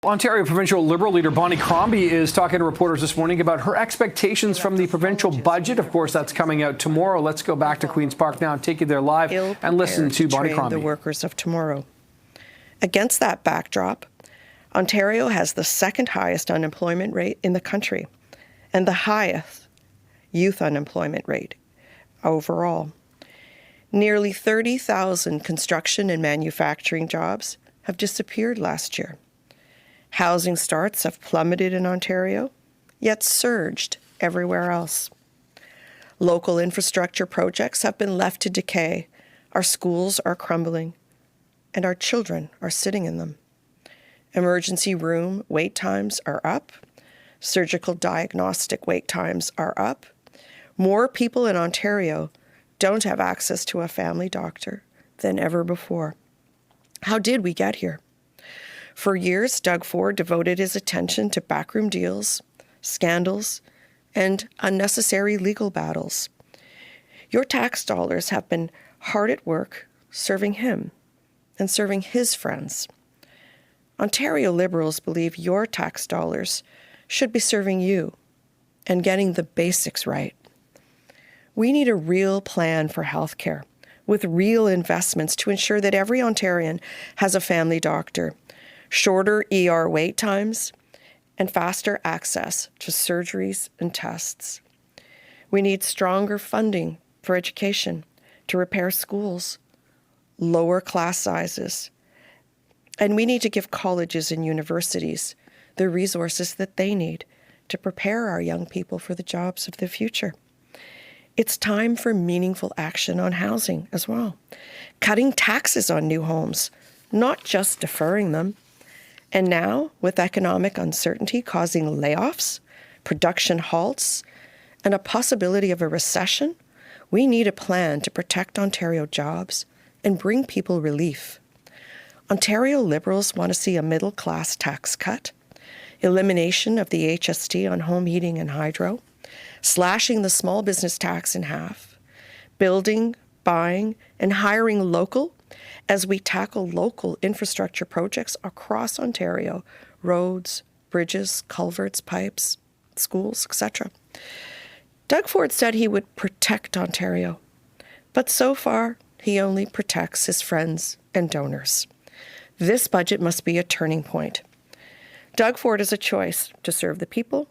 Ontario Provincial Liberal Leader Bonnie Crombie is talking to reporters this morning about her expectations from the provincial budget. Of course, that's coming out tomorrow. Let's go back to Queen's Park now and take you there live and listen to Bonnie Crombie. The workers of tomorrow. Against that backdrop, Ontario has the second highest unemployment rate in the country and the highest youth unemployment rate overall. Nearly 30,000 construction and manufacturing jobs have disappeared last year. Housing starts have plummeted in Ontario, yet surged everywhere else. Local infrastructure projects have been left to decay. Our schools are crumbling, and our children are sitting in them. Emergency room wait times are up. Surgical diagnostic wait times are up. More people in Ontario don't have access to a family doctor than ever before. How did we get here? For years, Doug Ford devoted his attention to backroom deals, scandals, and unnecessary legal battles. Your tax dollars have been hard at work serving him and serving his friends. Ontario Liberals believe your tax dollars should be serving you and getting the basics right. We need a real plan for healthcare with real investments to ensure that every Ontarian has a family doctor, shorter ER wait times, and faster access to surgeries and tests. We need stronger funding for education, to repair schools, lower class sizes, and we need to give colleges and universities the resources that they need to prepare our young people for the jobs of the future. It's time for meaningful action on housing as well. Cutting taxes on new homes, not just deferring them. And now, with economic uncertainty causing layoffs, production halts, and a possibility of a recession, we need a plan to protect Ontario jobs and bring people relief. Ontario Liberals want to see a middle-class tax cut, elimination of the HST on home heating and hydro, slashing the small business tax in half, building, buying, and hiring local as we tackle local infrastructure projects across Ontario, roads, bridges, culverts, pipes, schools, etc. Doug Ford said he would protect Ontario, but so far he only protects his friends and donors. This budget must be a turning point. Doug Ford has a choice to serve the people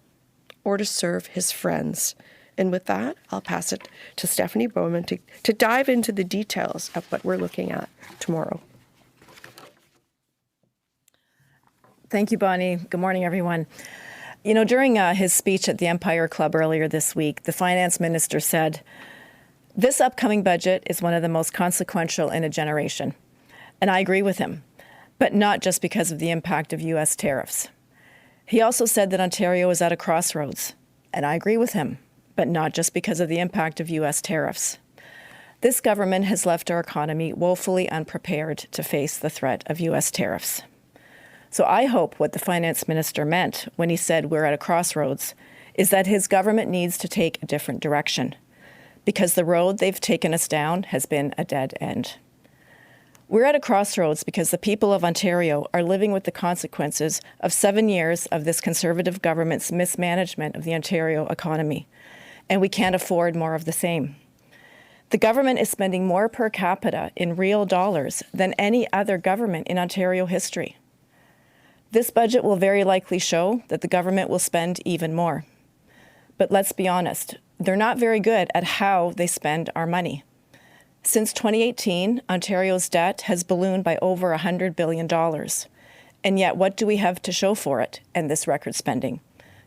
or to serve his friends. And with that, I'll pass it to Stephanie Bowman to dive into the details of what we're looking at tomorrow. Thank you, Bonnie. Good morning, everyone. You know, during his speech at the Empire Club earlier this week, the finance minister said, "This upcoming budget is one of the most consequential in a generation." And I agree with him, but not just because of the impact of U.S. tariffs. He also said that Ontario is at a crossroads, and I agree with him, but not just because of the impact of U.S. tariffs. This government has left our economy woefully unprepared to face the threat of U.S. tariffs. So I hope what the finance minister meant when he said we're at a crossroads is that his government needs to take a different direction, because the road they've taken us down has been a dead end. We're at a crossroads because the people of Ontario are living with the consequences of 7 years of this Conservative government's mismanagement of the Ontario economy, and we can't afford more of the same. The government is spending more per capita in real dollars than any other government in Ontario history. This budget will very likely show that the government will spend even more. But let's be honest, they're not very good at how they spend our money. Since 2018, Ontario's debt has ballooned by over $100 billion. And yet, what do we have to show for it and this record spending?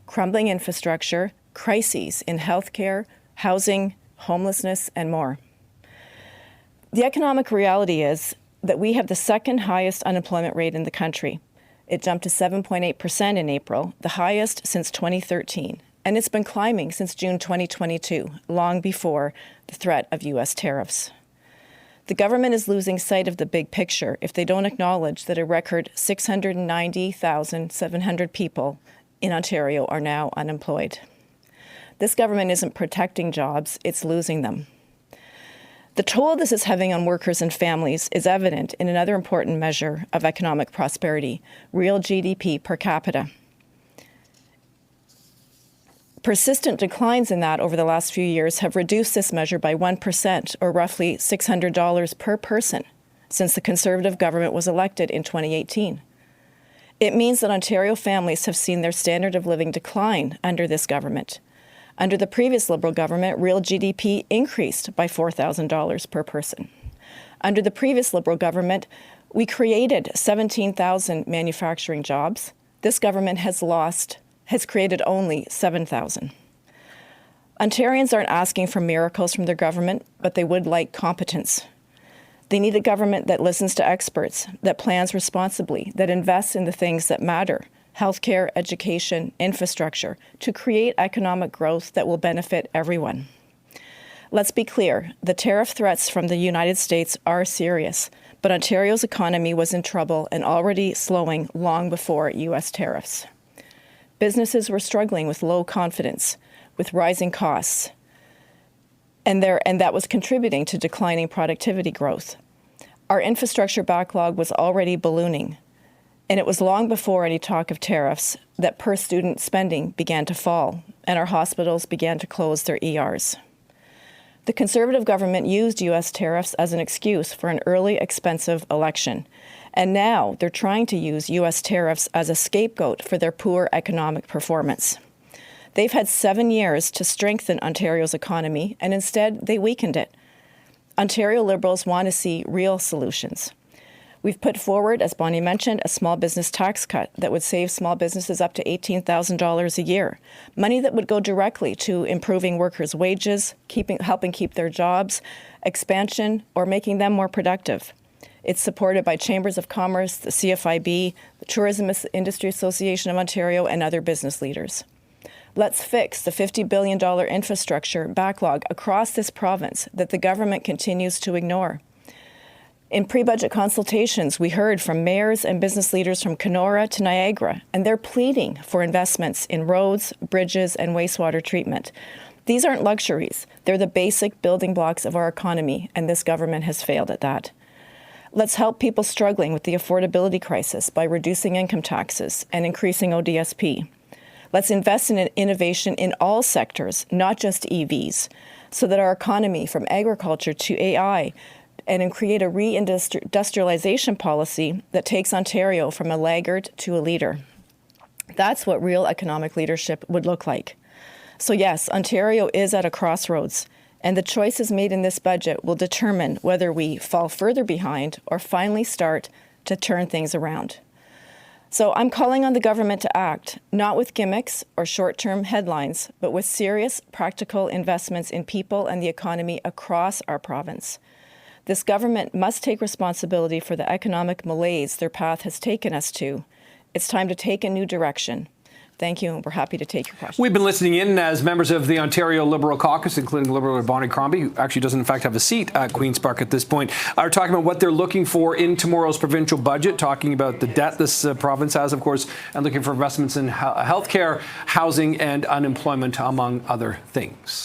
Crumbling infrastructure, crises in healthcare, housing, homelessness, and more. The economic reality is that we have the second highest unemployment rate in the country. It jumped to 7.8% in April, the highest since 2013. And it's been climbing since June 2022, long before the threat of U.S. tariffs. The government is losing sight of the big picture if they don't acknowledge that a record 690,700 people in Ontario are now unemployed. This government isn't protecting jobs, it's losing them. The toll this is having on workers and families is evident in another important measure of economic prosperity, real GDP per capita. Persistent declines in that over the last few years have reduced this measure by 1%, or roughly $600 per person, since the Conservative government was elected in 2018. It means that Ontario families have seen their standard of living decline under this government. Under the previous Liberal government, real GDP increased by $4,000 per person. Under the previous Liberal government, we created 17,000 manufacturing jobs. This government has created only 7,000. Ontarians aren't asking for miracles from their government, but they would like competence. They need a government that listens to experts, that plans responsibly, that invests in the things that matter: healthcare, education, infrastructure, to create economic growth that will benefit everyone. Let's be clear, the tariff threats from the United States are serious, but Ontario's economy was in trouble and already slowing long before U.S. tariffs. Businesses were struggling with low confidence, with rising costs, and that was contributing to declining productivity growth. Our infrastructure backlog was already ballooning, and it was long before any talk of tariffs that per-student spending began to fall, and our hospitals began to close their ERs. The Conservative government used U.S. tariffs as an excuse for an early, expensive election, and now they're trying to use U.S. tariffs as a scapegoat for their poor economic performance. They've had 7 years to strengthen Ontario's economy, and instead they weakened it. Ontario Liberals want to see real solutions. We've put forward, as Bonnie mentioned, a small business tax cut that would save small businesses up to $18,000 a year, money that would go directly to improving workers' wages, helping keep their jobs, expansion, or making them more productive. It's supported by Chambers of Commerce, the CFIB, the Tourism Industry Association of Ontario, and other business leaders. Let's fix the $50 billion infrastructure backlog across this province that the government continues to ignore. In pre-budget consultations, we heard from mayors and business leaders from Kenora to Niagara, and they're pleading for investments in roads, bridges, and wastewater treatment. These aren't luxuries. They're the basic building blocks of our economy, and this government has failed at that. Let's help people struggling with the affordability crisis by reducing income taxes and increasing ODSP. Let's invest in innovation in all sectors, not just EVs, so that our economy, from agriculture to AI, and create a reindustrialization policy that takes Ontario from a laggard to a leader. That's what real economic leadership would look like. So yes, Ontario is at a crossroads, and the choices made in this budget will determine whether we fall further behind or finally start to turn things around. So I'm calling on the government to act, not with gimmicks or short-term headlines, but with serious, practical investments in people and the economy across our province. This government must take responsibility for the economic malaise their path has taken us to. It's time to take a new direction. Thank you, and we're happy to take your questions. We've been listening in as members of the Ontario Liberal Caucus, including Liberal Leader Bonnie Crombie, who actually doesn't in fact have a seat at Queen's Park at this point, are talking about what they're looking for in tomorrow's provincial budget, talking about the debt this province has, of course, and looking for investments in healthcare, housing, and unemployment, among other things.